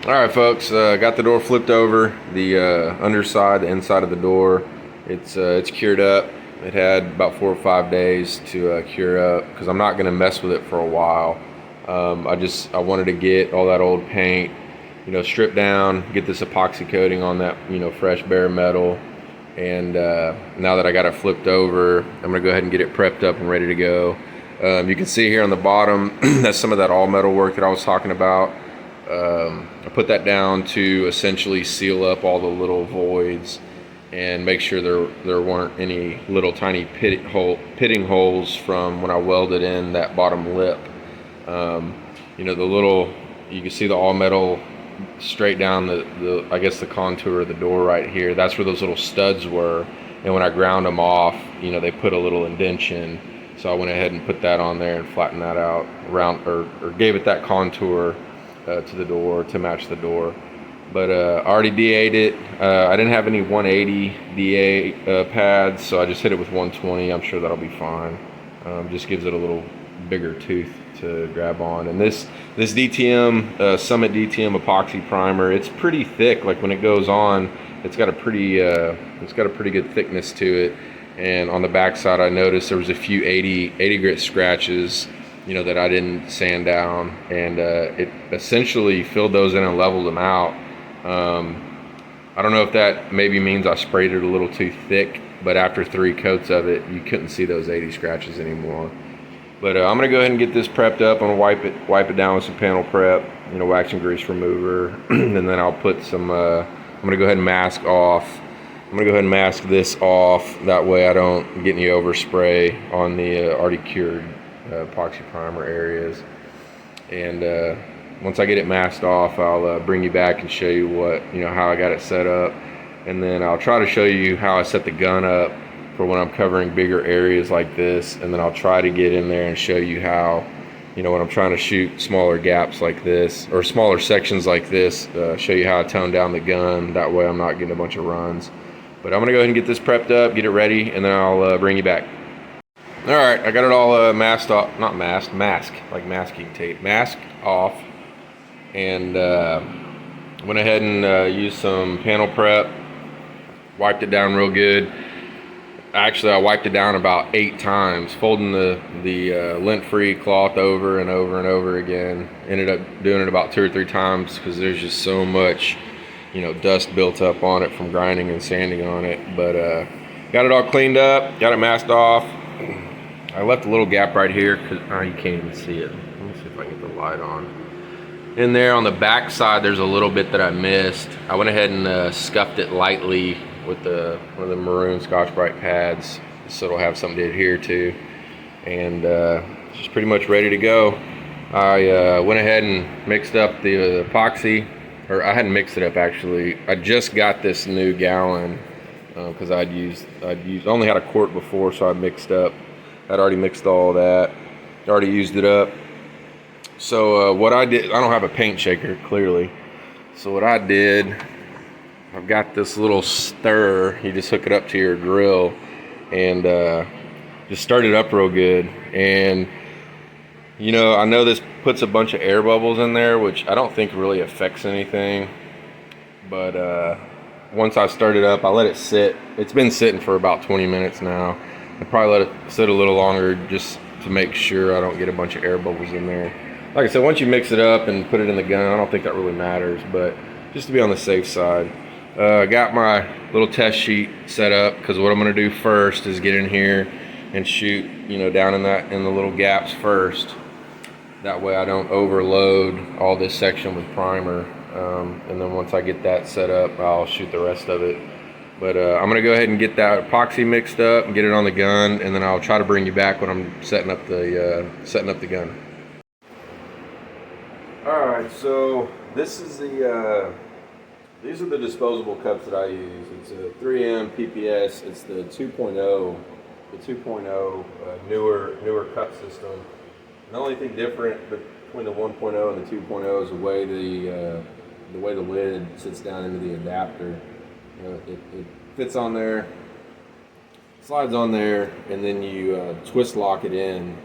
All right, folks. Got the door flipped over. The underside, the inside of the door, it's cured up. It had about 4 or 5 days to cure up because I'm not going to mess with it for a while. I wanted to get all that old paint, stripped down, get this epoxy coating on that, fresh bare metal. And now that I got it flipped over, I'm going to go ahead and get it prepped up and ready to go. You can see here on the bottom, that's some of that all metal work that I was talking about. I put that down to essentially seal up all the little voids and make sure there weren't any little tiny pitting holes from when I welded in that bottom lip. You can see the all metal straight down I guess the contour of the door right here. That's where those little studs were, and when I ground them off, they put a little indentation. So I went ahead and put that on there and flattened that out around, or gave it that contour to the door to match the door. But I already DA'd it. I didn't have any 180 DA pads, so I just hit it with 120. I'm sure that'll be fine. Just gives it a little bigger tooth to grab on. And this DTM Summit DTM epoxy primer, it's pretty thick. Like when it goes on, it's got a pretty good thickness to it. And on the back side, I noticed there was a few 80 grit scratches, that I didn't sand down, and it essentially filled those in and leveled them out. I don't know if that maybe means I sprayed it a little too thick, but after 3 coats of it, you couldn't see those 80 scratches anymore. But I'm gonna go ahead and get this prepped up. I'm gonna wipe it down with some panel prep, wax and grease remover, and then I'll put some. I'm gonna go ahead and mask off. I'm gonna go ahead and mask this off. That way I don't get any overspray on the already cured epoxy primer areas. And once I get it masked off, I'll bring you back and show you how I got it set up, and then I'll try to show you how I set the gun up for when I'm covering bigger areas like this, and then I'll try to get in there and show you how, when I'm trying to shoot smaller gaps like this or smaller sections like this, show you how I tone down the gun. That way I'm not getting a bunch of runs. But I'm gonna go ahead and get this prepped up, get it ready, and then I'll bring you back. All right, I got it all masked off, not masked, mask, like masking tape, masked off, and went ahead and used some panel prep, wiped it down real good. Actually, I wiped it down about 8 times, folding the lint-free cloth over and over and over again. Ended up doing it about 2 or 3 times because there's just so much, dust built up on it from grinding and sanding on it. But got it all cleaned up, got it masked off. I left a little gap right here because you can't even see it. Let me see if I can get the light on. In there on the back side, there's a little bit that I missed. I went ahead and scuffed it lightly with one of the maroon Scotch-Brite pads, so it'll have something to adhere to. And it's just pretty much ready to go. I went ahead and mixed up the epoxy, or I hadn't mixed it up actually. I just got this new gallon because I'd only had a quart before, so I mixed up. I'd already mixed all that, already used it up. So what I did, I don't have a paint shaker clearly. So what I did, I've got this little stir. You just hook it up to your drill and just start it up real good. And I know this puts a bunch of air bubbles in there, which I don't think really affects anything. But once I start it up, I let it sit. It's been sitting for about 20 minutes now. I'll probably let it sit a little longer just to make sure I don't get a bunch of air bubbles in there. Like I said, once you mix it up and put it in the gun, I don't think that really matters, but just to be on the safe side. Got my little test sheet set up because what I'm going to do first is get in here and shoot, down in the little gaps first. That way I don't overload all this section with primer. And then once I get that set up, I'll shoot the rest of it. But I'm going to go ahead and get that epoxy mixed up and get it on the gun, and then I'll try to bring you back when I'm setting up the gun. All right, so this is these are the disposable cups that I use. It's a 3M PPS. It's the 2.0, newer cup system. And the only thing different between the 1.0 and the 2.0 is the way the lid sits down into the adapter. It fits on there, slides on there, and then you twist lock it in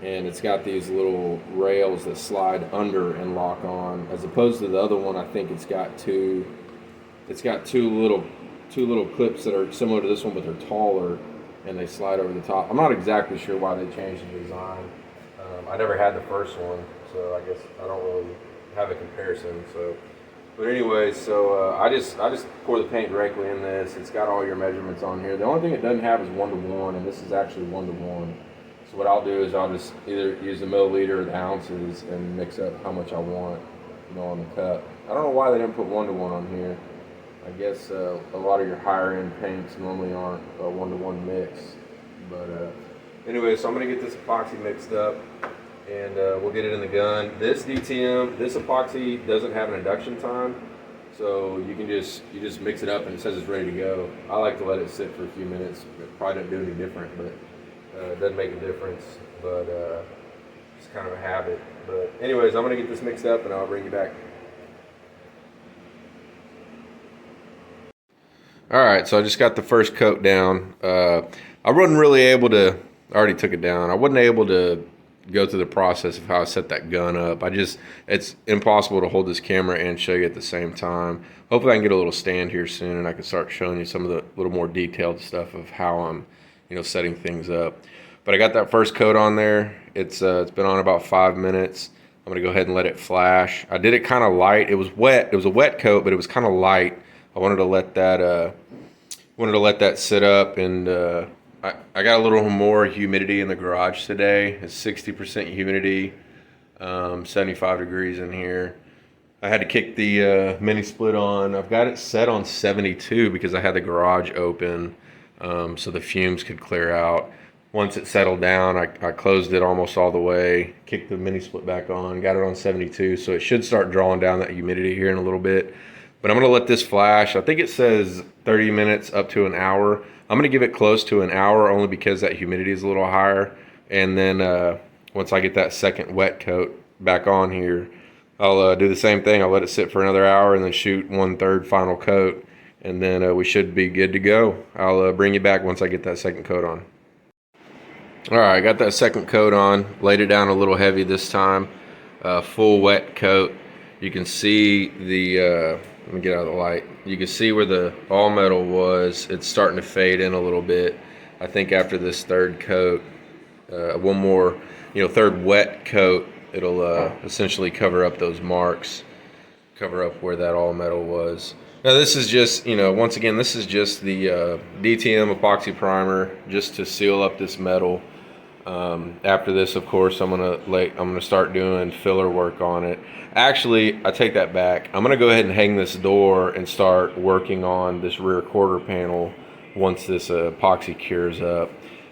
and it's got these little rails that slide under and lock on, as opposed to the other one. I think it's got two little clips that are similar to this one, but they're taller and they slide over the top. I'm not exactly sure why they changed the design. I never had the first one, so I guess I don't really have a comparison. So, but anyway, so I just pour the paint directly in this. It's got all your measurements on here. The only thing it doesn't have is 1-to-1, and this is actually 1-to-1. So what I'll do is I'll just either use the milliliter or the ounces and mix up how much I want, on the cup. I don't know why they didn't put 1-to-1 on here. I guess a lot of your higher end paints normally aren't a 1-to-1 mix. But anyway, so I'm gonna get this epoxy mixed up, and we'll get it in the gun. This DTM, this epoxy doesn't have an induction time, so you just mix it up and it says it's ready to go. I like to let it sit for a few minutes. It probably doesn't do any different, but it doesn't make a difference. But it's kind of a habit. But anyways, I'm gonna get this mixed up and I'll bring you back. All right, so I just got the first coat down. I wasn't really able to, I already took it down. I wasn't able to go through the process of how I set that gun up. It's impossible to hold this camera and show you at the same time. Hopefully I can get a little stand here soon and I can start showing you some of the little more detailed stuff of how I'm, setting things up. But I got that first coat on there. It's been on about 5 minutes. I'm gonna go ahead and let it flash. I did it kind of light. It was wet. It was a wet coat, but it was kind of light. I wanted to let that sit up, and I got a little more humidity in the garage today. It's 60% humidity, 75 degrees in here. I had to kick the mini split on. I've got it set on 72 because I had the garage open, so the fumes could clear out. Once it settled down, I closed it almost all the way, kicked the mini split back on, got it on 72, so it should start drawing down that humidity here in a little bit. But I'm going to let this flash. I think it says 30 minutes up to an hour. I'm going to give it close to an hour only because that humidity is a little higher. And then once I get that second wet coat back on here, I'll do the same thing. I'll let it sit for another hour and then shoot 1/3 final coat. And then we should be good to go. I'll bring you back once I get that second coat on. All right, I got that second coat on. Laid it down a little heavy this time. Full wet coat. You can see the... let me get out of the light. You can see where the all metal was. It's starting to fade in a little bit. I think after this third coat, one more, third wet coat, it'll essentially cover up those marks, cover up where that all metal was. Now this is just, once again, this is just the DTM epoxy primer just to seal up this metal. After this, of course, I'm gonna start doing filler work on it. Actually, I take that back. I'm gonna go ahead and hang this door and start working on this rear quarter panel once this epoxy cures up,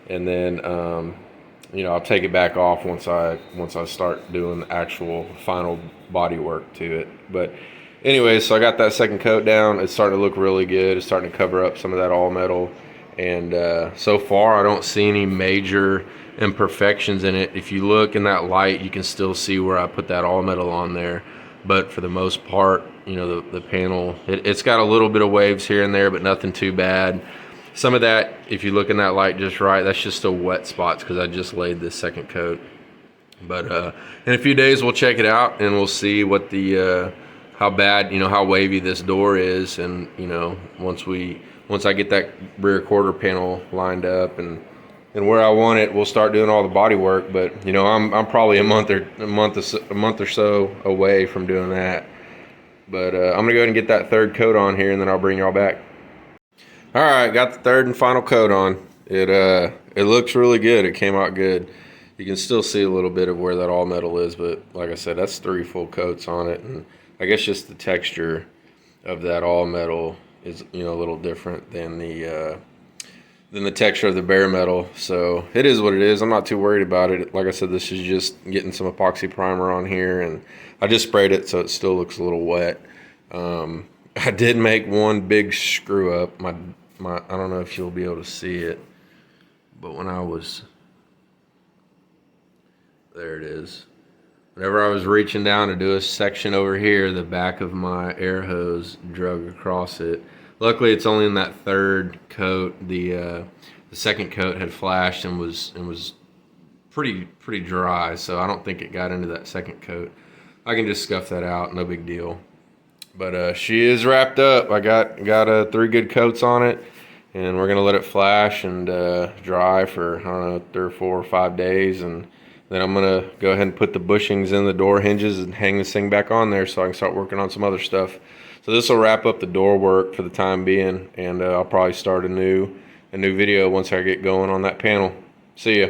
and then I'll take it back off once I start doing the actual final body work to it. But anyway, so I got that second coat down. It's starting to look really good. It's starting to cover up some of that all metal, and so far I don't see any major imperfections in it. If you look in that light, you can still see where I put that all metal on there, but for the most part, the panel, it's got a little bit of waves here and there, but nothing too bad. Some of that, if you look in that light just right, that's just still wet spots because I just laid this second coat. But in a few days we'll check it out and we'll see what the how bad, how wavy this door is, and once I get that rear quarter panel lined up and where I want it, we'll start doing all the body work. But I'm probably a month or so away from doing that. But I'm gonna go ahead and get that third coat on here, and then I'll bring y'all back. All right, got the third and final coat on. It looks really good. It came out good. You can still see a little bit of where that all metal is, but like I said, that's 3 full coats on it, and I guess just the texture of that all metal is a little different than the texture of the bare metal. So it is what it is. I'm not too worried about it. Like I said, this is just getting some epoxy primer on here, and I just sprayed it so it still looks a little wet. I did make one big screw up. My I don't know if you'll be able to see it, but there it is. Whenever I was reaching down to do a section over here, the back of my air hose drug across it. Luckily, it's only in that third coat. The second coat had flashed and was pretty dry, so I don't think it got into that second coat. I can just scuff that out, no big deal. But she is wrapped up. I got 3 good coats on it, and we're gonna let it flash and dry for, I don't know, 3 or 4 or 5 days, and then I'm gonna go ahead and put the bushings in the door hinges and hang this thing back on there so I can start working on some other stuff. So this will wrap up the door work for the time being, and I'll probably start a new video once I get going on that panel. See ya.